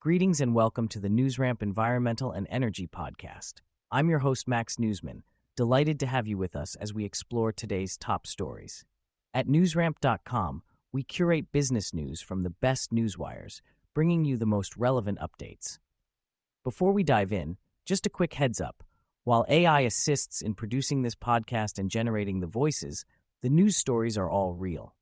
Greetings and welcome to the NewsRamp Environmental and Energy Podcast. I'm your host, Max Newsman, delighted to have you with us as we explore today's top stories. At newsramp.com, we curate business news from the best newswires, bringing you the most relevant updates. Before we dive in, just a quick heads up. While AI assists in producing this podcast and generating the voices, the news stories are all real.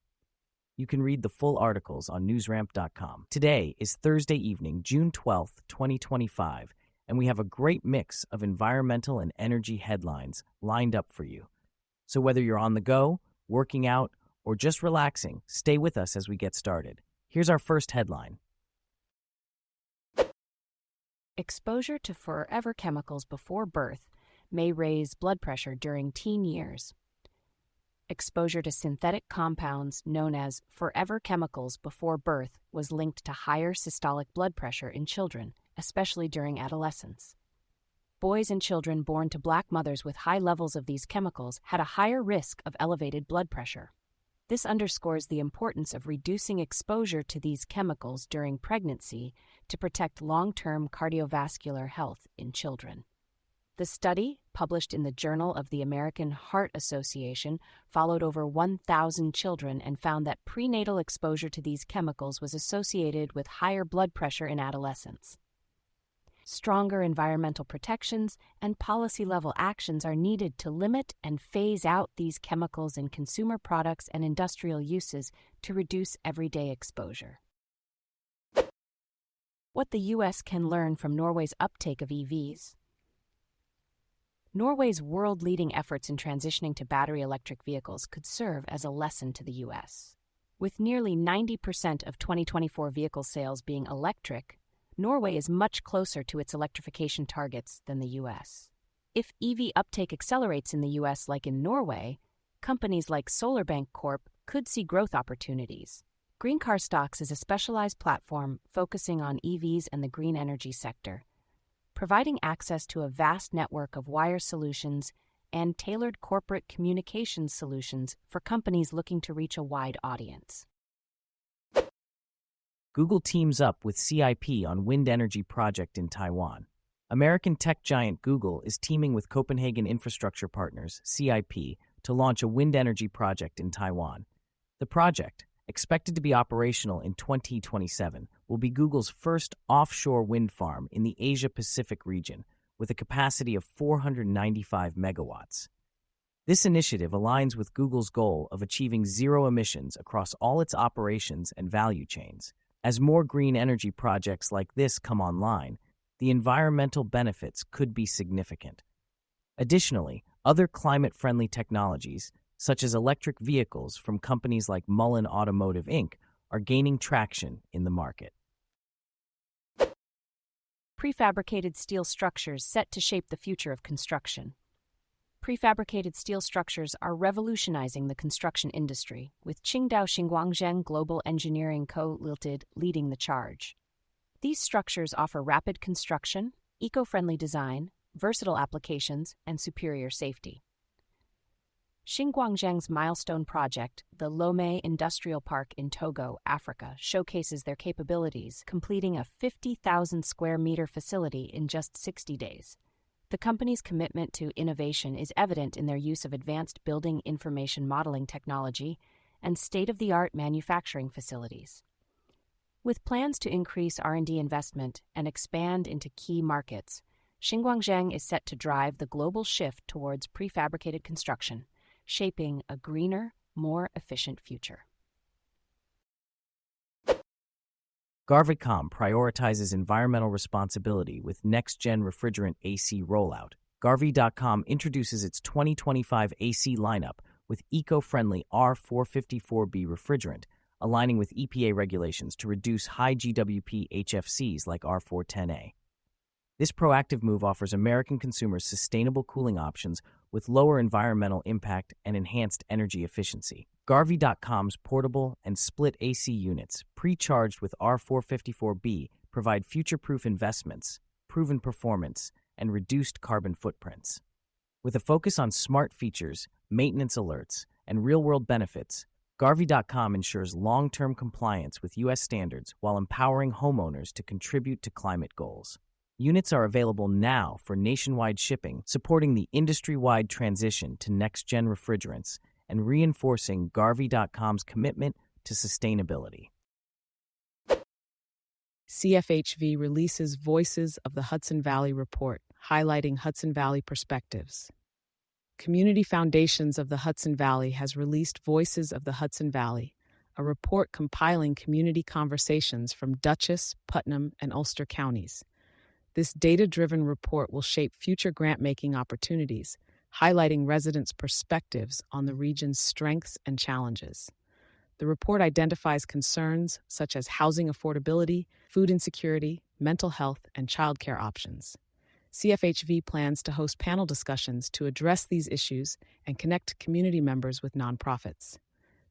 You can read the full articles on newsramp.com. Today is Thursday evening, June 12th, 2025, and we have a great mix of environmental and energy headlines lined up for you. So whether you're on the go, working out, or just relaxing, stay with us as we get started. Here's our first headline. Exposure to forever chemicals before birth may raise blood pressure during teen years. Exposure to synthetic compounds known as forever chemicals before birth was linked to higher systolic blood pressure in children, especially during adolescence. Boys and children born to Black mothers with high levels of these chemicals had a higher risk of elevated blood pressure. This underscores the importance of reducing exposure to these chemicals during pregnancy to protect long-term cardiovascular health in children. The study, published in the Journal of the American Heart Association, followed over 1,000 children and found that prenatal exposure to these chemicals was associated with higher blood pressure in adolescents. Stronger environmental protections and policy-level actions are needed to limit and phase out these chemicals in consumer products and industrial uses to reduce everyday exposure. What the U.S. can learn from Norway's uptake of EVs. Norway's world-leading efforts in transitioning to battery electric vehicles could serve as a lesson to the U.S. With nearly 90% of 2024 vehicle sales being electric, Norway is much closer to its electrification targets than the U.S. If EV uptake accelerates in the U.S. like in Norway, companies like SolarBank Corp could see growth opportunities. Green Car Stocks is a specialized platform focusing on EVs and the green energy sector, providing access to a vast network of wire solutions and tailored corporate communications solutions for companies looking to reach a wide audience. Google teams up with CIP on wind energy project in Taiwan. American tech giant Google is teaming with Copenhagen infrastructure partners, CIP, to launch a wind energy project in Taiwan. The project, expected to be operational in 2027, will be Google's first offshore wind farm in the Asia-Pacific region, with a capacity of 495 megawatts. This initiative aligns with Google's goal of achieving zero emissions across all its operations and value chains. As more green energy projects like this come online, the environmental benefits could be significant. Additionally, other climate-friendly technologies, such as electric vehicles from companies like Mullen Automotive Inc., are gaining traction in the market. Prefabricated steel structures set to shape the future of construction. Prefabricated steel structures are revolutionizing the construction industry, with Qingdao Xinguangzheng Global Engineering Co. Ltd. leading the charge. These structures offer rapid construction, eco-friendly design, versatile applications, and superior safety. Xinguangzheng's milestone project, the Lomé Industrial Park in Togo, Africa, showcases their capabilities, completing a 50,000 square meter facility in just 60 days. The company's commitment to innovation is evident in their use of advanced building information modeling technology and state-of-the-art manufacturing facilities. With plans to increase R&D investment and expand into key markets, Xinguangzheng is set to drive the global shift towards prefabricated construction, shaping a greener, more efficient future. Garvicom prioritizes environmental responsibility with next-gen refrigerant AC rollout. Garvey.com introduces its 2025 AC lineup with eco-friendly R454B refrigerant, aligning with EPA regulations to reduce high GWP HFCs like R410A. This proactive move offers American consumers sustainable cooling options with lower environmental impact and enhanced energy efficiency. Garvey.com's portable and split AC units, pre-charged with R454B, provide future-proof investments, proven performance, and reduced carbon footprints. With a focus on smart features, maintenance alerts, and real-world benefits, Garvey.com ensures long-term compliance with U.S. standards while empowering homeowners to contribute to climate goals. Units are available now for nationwide shipping, supporting the industry-wide transition to next-gen refrigerants and reinforcing Garvey.com's commitment to sustainability. CFHV releases Voices of the Hudson Valley report, highlighting Hudson Valley perspectives. Community Foundations of the Hudson Valley has released Voices of the Hudson Valley, a report compiling community conversations from Dutchess, Putnam, and Ulster counties. This data-driven report will shape future grant-making opportunities, highlighting residents' perspectives on the region's strengths and challenges. The report identifies concerns such as housing affordability, food insecurity, mental health, and childcare options. CFHV plans to host panel discussions to address these issues and connect community members with nonprofits.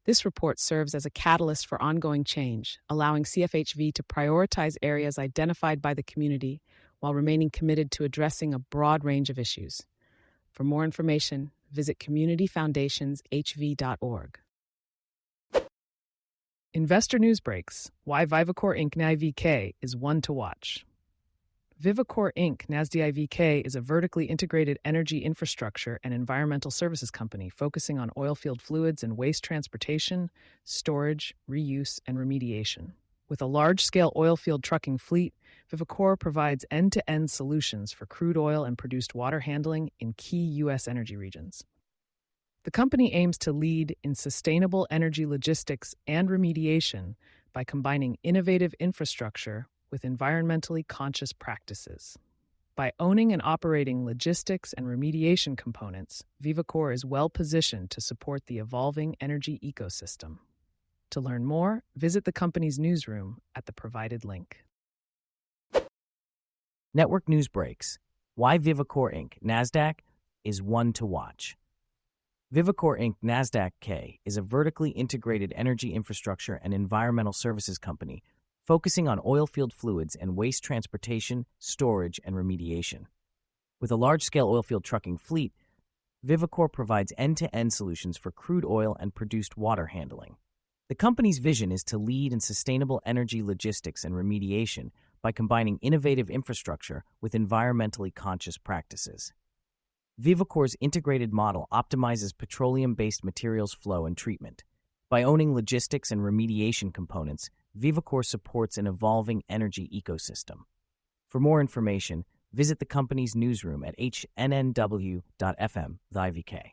This report serves as a catalyst for ongoing change, allowing CFHV to prioritize areas identified by the community while remaining committed to addressing a broad range of issues. For more information, visit communityfoundationshv.org. Investor News Breaks: Why Vivakor Inc. NASDAQ is one to watch. Vivakor Inc. NASDAQ is a vertically integrated energy infrastructure and environmental services company focusing on oilfield fluids and waste transportation, storage, reuse, and remediation. With a large-scale oilfield trucking fleet, Vivakor provides end-to-end solutions for crude oil and produced water handling in key U.S. energy regions. The company aims to lead in sustainable energy logistics and remediation by combining innovative infrastructure with environmentally conscious practices. By owning and operating logistics and remediation components, Vivakor is well positioned to support the evolving energy ecosystem. To learn more, visit the company's newsroom at the provided link. Network News Breaks: Why Vivakor Inc. NASDAQ is one to watch. Vivakor Inc. NASDAQ is a vertically integrated energy infrastructure and environmental services company focusing on oilfield fluids and waste transportation, storage, and remediation. With a large-scale oilfield trucking fleet, Vivakor provides end-to-end solutions for crude oil and produced water handling. The company's vision is to lead in sustainable energy logistics and remediation by combining innovative infrastructure with environmentally conscious practices. Vivakor's integrated model optimizes petroleum-based materials flow and treatment. By owning logistics and remediation components, Vivakor supports an evolving energy ecosystem. For more information, visit the company's newsroom at hnnw.fm, the IVK.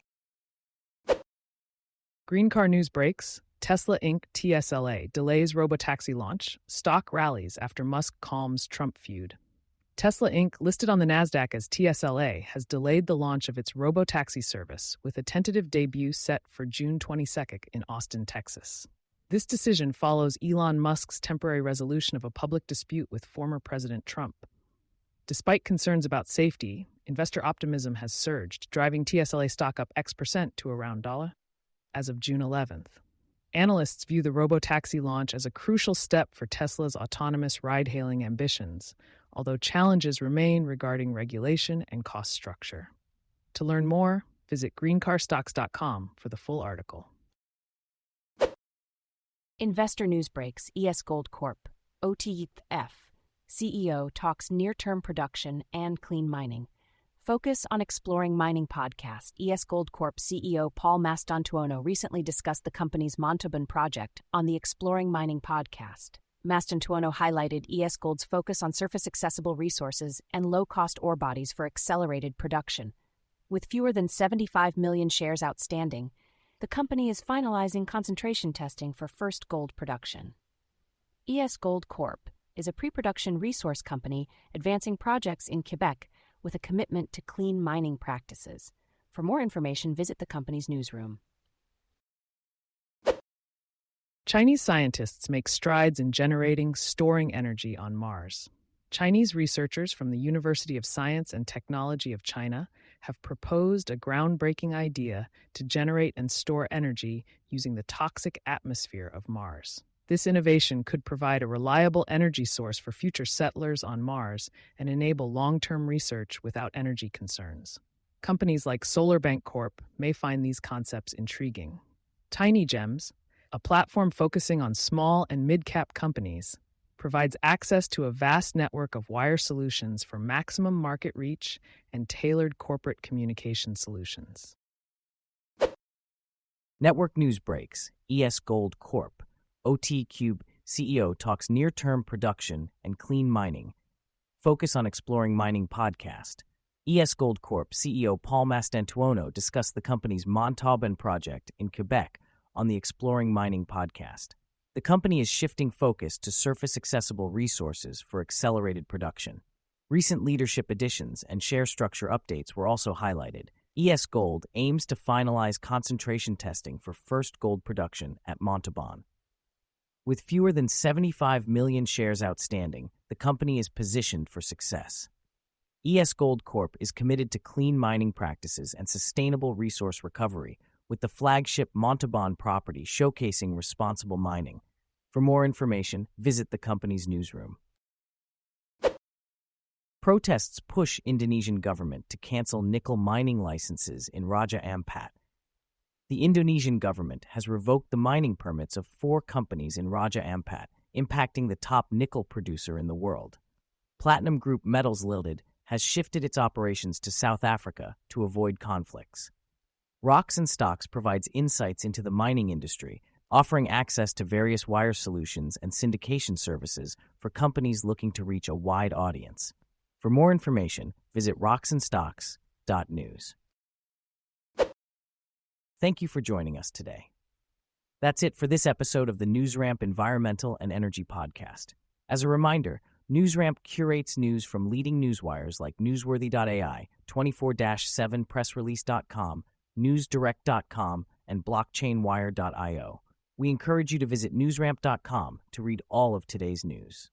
Green Car News Breaks: Tesla Inc. TSLA delays robotaxi launch, stock rallies after Musk calms Trump feud. Tesla Inc., listed on the NASDAQ as TSLA, has delayed the launch of its robotaxi service with a tentative debut set for June 22nd in Austin, Texas. This decision follows Elon Musk's temporary resolution of a public dispute with former President Trump. Despite concerns about safety, investor optimism has surged, driving TSLA stock up X% to around $1 as of June 11th. Analysts view the robotaxi launch as a crucial step for Tesla's autonomous ride-hailing ambitions, although challenges remain regarding regulation and cost structure. To learn more, visit greencarstocks.com for the full article. Investor News Breaks: ESGold Corp. OTF. CEO talks near-term production and clean mining. Focus on Exploring Mining podcast. ESGold Corp. CEO Paul Mastantuono recently discussed the company's Montauban project on the Exploring Mining podcast. Mastantuono highlighted ESGold's focus on surface-accessible resources and low-cost ore bodies for accelerated production. With fewer than 75 million shares outstanding, the company is finalizing concentration testing for first gold production. ESGold Corp. is a pre-production resource company advancing projects in Quebec with a commitment to clean mining practices. For more information, visit the company's newsroom. Chinese scientists make strides in storing energy on Mars. Chinese researchers from the University of Science and Technology of China have proposed a groundbreaking idea to generate and store energy using the toxic atmosphere of Mars. This innovation could provide a reliable energy source for future settlers on Mars and enable long-term research without energy concerns. Companies like SolarBank Corp may find these concepts intriguing. Tiny Gems, a platform focusing on small and mid-cap companies, provides access to a vast network of wire solutions for maximum market reach and tailored corporate communication solutions. Network news breaks. ESGold Corp. OT Cube CEO talks near-term production and clean mining. Focus on exploring mining podcast. ESGold Corp. CEO Paul Mastantuono discussed the company's Montauban project in Quebec on the Exploring Mining podcast. The company is shifting focus to surface-accessible resources for accelerated production. Recent leadership additions and share structure updates were also highlighted. ESGold aims to finalize concentration testing for first gold production at Montauban. With fewer than 75 million shares outstanding, the company is positioned for success. ESGold Corp is committed to clean mining practices and sustainable resource recovery, with the flagship Montauban property showcasing responsible mining. For more information, visit the company's newsroom. Protests push Indonesian government to cancel nickel mining licenses in Raja Ampat. The Indonesian government has revoked the mining permits of 4 companies in Raja Ampat, impacting the top nickel producer in the world. Platinum Group Metals Limited has shifted its operations to South Africa to avoid conflicts. Rocks and Stocks provides insights into the mining industry, offering access to various wire solutions and syndication services for companies looking to reach a wide audience. For more information, visit rocksandstocks.news. Thank you for joining us today. That's it for this episode of the NewsRamp Environmental and Energy Podcast. As a reminder, NewsRamp curates news from leading newswires like Newsworthy.ai, 24/7pressrelease.com, newsdirect.com, and blockchainwire.io. We encourage you to visit newsramp.com to read all of today's news.